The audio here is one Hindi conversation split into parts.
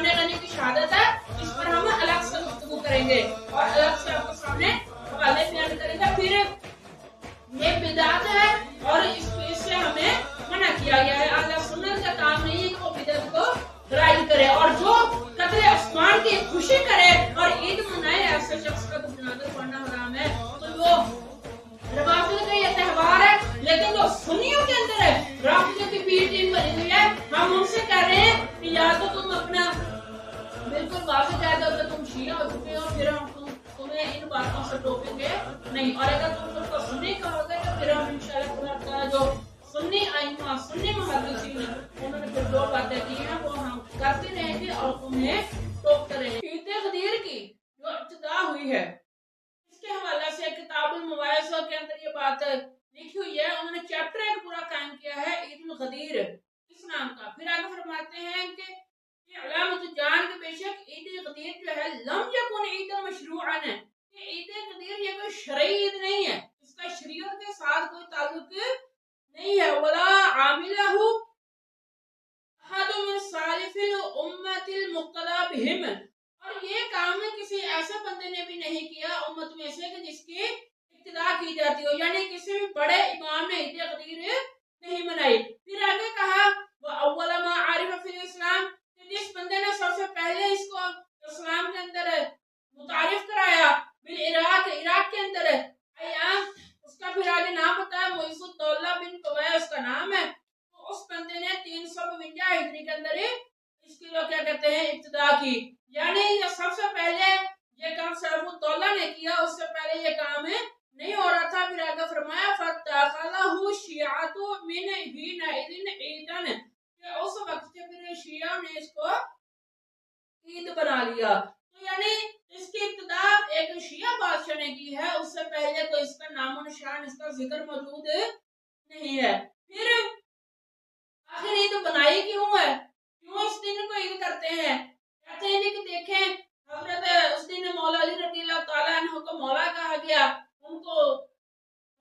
उस्मान गनी की शहादत है, इस पर हम अलग से गुफ्तगू करेंगे और अलग से आपके सामने हवाले बयान करेंगे। फिर ये बिदात है और इससे हमें मना किया गया है। अहले सुन्नत का काम नहीं है कि वो बिदअत को राइज करे, और जो कत्ल उस्मान की खुशी करे और ईद मनाए, ऐसे शख्स का तो जनाजा पढ़ना हराम है। तो वो रवाफिद का ये त्योहार है, लेकिन जो सुन्नियों के अंदर है, राफिदियों की बी टीम बनी हुई है, हम उनसे कह रहे हैं कि या तो तुम अपना बिल्कुल वापस कह दो कि तुम शिया हो चुके हो, फिर हम तुम्हें इन बातों से टोकेंगे नहीं, और अगर तुम खुद को सुन्नी कहोगे तो फिर हम इंशाअल्लाह खुदा जो सुन्नी आइमा सुन्नी मुहद्दिसीन उन्होंने फिर दो बातें की हैं वो हम करते रहेंगे और तुम्हें टोकते रहेंगे। ईद गदीर की जो इब्तिदा हुई है, इसके हवाले से किताबुल मुवाइज़ा के अंदर ये बात लिखी हुई है। उन्होंने चैप्टर एक पूरा कायम किया है ईद उल गदीर इस नाम का। फिर आगे फरमाते हैं कि अलामत जान के बेशक ईद गदीर जो है लम यकुन ईद मशरूअन है, कि ईद गदीर ये कोई शरई ईद नहीं है, इसका शरीयत के साथ कोई ताल्लुक नहीं है। वला आमिलहु अहदु मिन सालिफिल उम्मतिल मुक्तदा बिहिम, और ये काम है किसी ऐसे बंदे ने भी नहीं किया उम्मत में से कि जिसकी इक्तिदा की जाती हो, यानी किसी भी बड़े इमाम ने ईद गदीर नहीं मनाई। फिर आगे कहा वो अव्वल मा आरिफ फिल इस्लाम, जिस बंदे ने सबसे पहले इसको इस्लाम के अंदर मुतारिफ कराया बिल इराक, इराक के अंदर अयाम, उसका फिर आगे नाम बताया मुइज़ुद्दौला बिन कवैस उसका नाम है। तो उस बंदे ने 352 हिजरी के अंदर इसकी जो क्या कहते हैं इब्तिदा की, यानी ये सबसे पहले ये काम सरफुद्दौला ने किया, उससे पहले ये काम नहीं हो रहा था। फिर आगे फरमाया फतखलहु शियातु मिन हिना इदिन ईदन, कि उस वक्त से फिर शिया ने इसको ईद बना लिया। तो यानी इसकी इब्तिदा एक शिया बादशाह ने की है, उससे पहले तो इसका नामो निशान इसका जिक्र मौजूद नहीं है। फिर आखिर ईद बनाई क्यों है, क्यों इस दिन को ईद करते हैं? कहते हैं कि देखें हजरत उस दिन मौला अली रज़ियल्लाहु ताला अन्हु को मौला कहा गया, उनको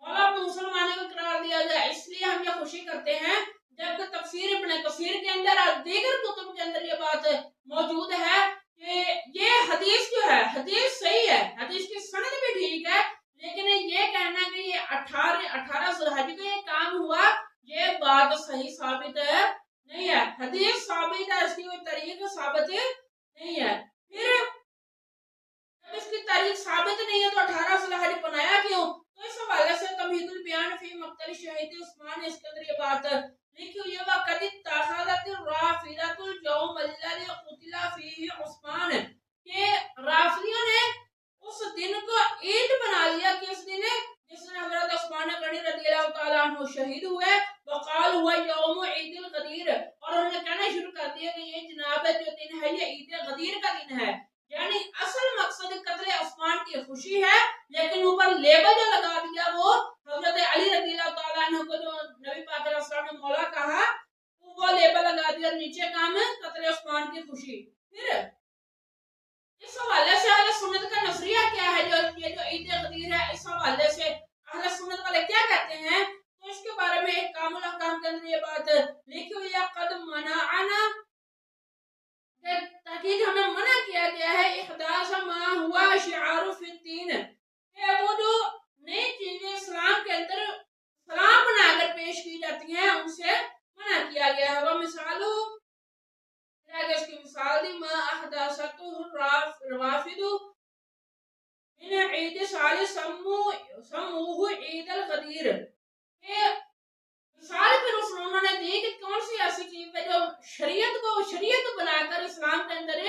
मौला मुसलमानों को करार दिया गया, इसलिए हम ये खुशी करते हैं। जबकि तफसीर इब्न कसीर के अंदर और दीगर कुतुब के अंदर ये बात मौजूद है कि ये हदीस जो है हदीस सही है, हदीस की सनद भी ठीक है, लेकिन ये कहना कि ये 18 ज़ुल्हज्ज को ये काम हुआ, ये बात सही साबित नहीं है। हदीस साबित है, इसकी कोई तरीक़ साबित नहीं है। फिर जब इसकी तारीख साबित नहीं है तो 18 ज़ुल्हज्ज बनाया क्यों? तो इस हवाले से तमहीदुल बयान फी मक्तल शहीद उस्मान ने इसके अंदर ये बात लिखी हुई है। वक़द तख़ज़त राफ़िदतुल यौम अल्लज़ी क़ुतिला फ़ीही उस्मान, के राफ़िदियों ने उस दिन को ईद बना लिया कि इस दिन जिस दिन हज़रत उस्मान गनी रज़ियल्लाहु ताला अन्हु शहीद हुए। वक़ाल हुआ यौम ईदुल गदीर, और उन्होंने कहना शुरू कर दिया कि ये जनाब जो दिन है ये ईद गदीर का दिन है, यानी असल मकसद कत्ल उस्मान की खुशी है, लेकिन ऊपर लेबल जो लगा दिया वो हजरत अली रज़ियल्लाहु ताला अन्हु को जो नबी पाक अलैहि सल्लम ने मौला कहा वो लेबल लगा दिया, नीचे काम है कत्ल उस्मान की खुशी। फिर इस हवाले से अहले सुन्नत का नजरिया क्या है, जो ये जो ईद गदीर है इस हवाले से अहले सुन्नत वाले क्या कहते हैं? तो इसके बारे में एक कामुल अहकाम के अंदर ये बात लिखी हुई है, कद मनाअना, ताकि हमें मना किया गया है इहदास मा हुआ शिआरु फिद्दीन, कि वो जो नई चीजें इस्लाम के अंदर सलाम बनाकर पेश की जाती हैं उनसे मना किया गया है। वह मिसालु इसकी मिसाल दी मा अहदासतु रवाफिदु इन ईद साल समूह ईद अल गदीर, मिसाल फिर उन्होंने दी कि कौन सी ऐसी चीज है जो शरीयत बनाकर इस्लाम के अंदर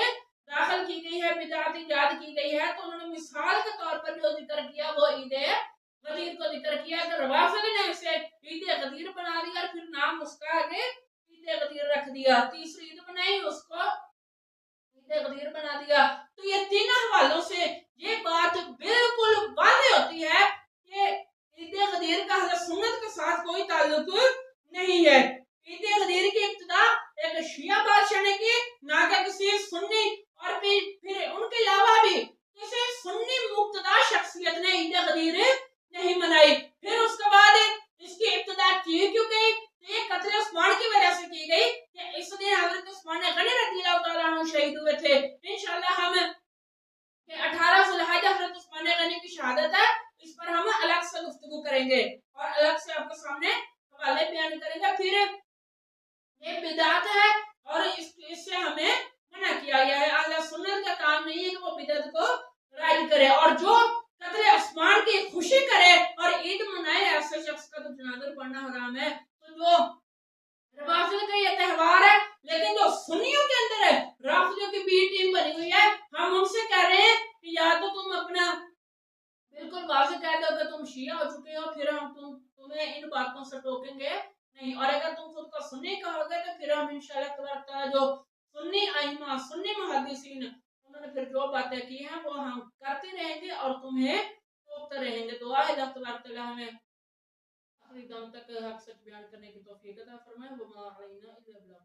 दाखिल की गई है, बिदअत ईजाद की गई है। तो उन्होंने मिसाल के तौर पर जो जिक्र किया वो ईद गदीर को जिक्र किया कि रवाफिद ने इसे ईद गदीर बना दिया और फिर नाम उसका आगे ईद गदीर रख दिया। तीसरी ईद बनाई उसको ईद गदीर बना दिया। तो ये तीन हवालों से ये बात बिल्कुल वाज़ेह होती है कि ईद गदीर का अहले सुन्नत के साथ कोई ताल्लुक नहीं है। ईद गदीर की इब्तिदा एक शिया बादशाह ने की, ना कि किसी सुन्नी, और फिर उनके अलावा भी किसी सुन्नी मुक्तदा शख्सियत ने ईद गदीर नहीं मनाई। फिर उसके बाद इसकी इब्तिदा की क्यों गई? ये कत्ल उस्मान की वजह से की गई कि इस दिन हजरत उस्मान गनी रज़ियल्लाहु ताला अन्हु शहीद हुए फिर ये बिदात है और इससे हमें मना किया गया है। अहले सुन्नत का काम नहीं है कि वो बिदअत को राइज करे, और जो कदरे आसमान की खुशी करे और ईद मनाए, ऐसे शख्स का तो जनाजा पढ़ना हराम है। तो जो रवाफिद का ये त्यौहार है, लेकिन जो सुन्नियों के अंदर है, राफिदियों की बी टीम बनी हुई है, हम उनसे कह रहे हैं कि या तो तुम अपना बिल्कुल वाज़ेह कह दो कि तुम शिया हो चुके हो, फिर हम तुम्हें इन बातों से टोकेंगे नहीं, और अगर तुम खुद को सुन्नी कहोगे तो फिर हम इंशाअल्लाह तबारक तआला जो सुन्नी आइमा सुन्नी मुहद्दिसीन उन्होंने फिर जो बातें की हैं वो हम करते रहेंगे और तुम्हें टोकते रहेंगे। तो अल्लाह तबारक तआला हमें आखिरी दम तक हक सच बयान करने की तौफीक अता फरमाए। वमा अलैना इल्ला